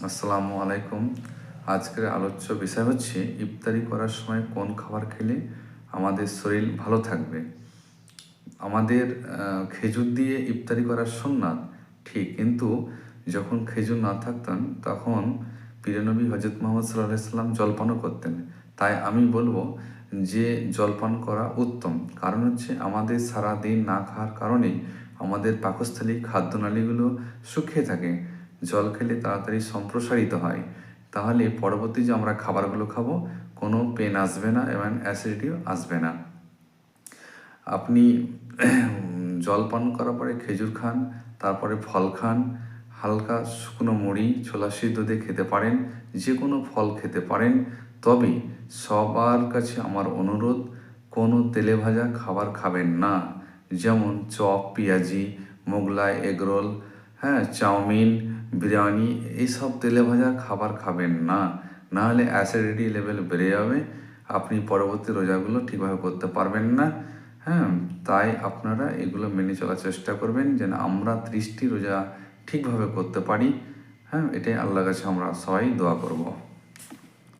আসসালামু আলাইকুম। আজকের আলোচ্য বিষয় হচ্ছে ইফতারি করার সময় কোন খাবার খেলে আমাদের শরীর ভালো থাকবে। আমাদের খেজুর দিয়ে ইফতারি করার সুন্নাত ঠিক, কিন্তু যখন খেজুর না থাকতেন তখন প্রিয়নবী হজরত মুহাম্মদ সাল্লাল্লাহু আলাইহি সাল্লাম জলপানও করতেন। তাই আমি বলবো যে জলপান করা উত্তম, কারণ হচ্ছে আমাদের সারা দিন না খাওয়ার কারণেই আমাদের পাকস্থলী খাদ্যনালীগুলো শুকিয়ে থাকে। জল খেলে তাড়াতাড়ি সম্প্রসারিত হয়, তাহলে পরবর্তী যে আমরা খাবারগুলো খাবো কোনো পেন আসবে না এবং অ্যাসিডিটিও আসবে না। আপনি জল পান করার পরে খেজুর খান, তারপরে ফল খান, হালকা শুকনো মুড়ি ছোলা সিদ্ধ দিয়ে খেতে পারেন, যে কোনো ফল খেতে পারেন। তবে সবার কাছে আমার অনুরোধ, কোনো তেলে ভাজা খাবার খাবেন না, যেমন চপ, পেঁয়াজি, মোগলাই, এগরোল, চাউমিন, বিরিয়ানি, এইসব তেলে ভাজা খাবার খাবেন না, নাহলে অ্যাসিডিটি লেভেল বেড়ে যাবে, আপনি পরবর্তী রোজাগুলো ঠিকভাবে করতে পারবেন না। তাই আপনারা এগুলো মেনে চলার চেষ্টা করবেন যেন আমরা 30টি রোজা ঠিকভাবে করতে পারি। এটাই আল্লাহর কাছে আমরা সবাই দোয়া করব।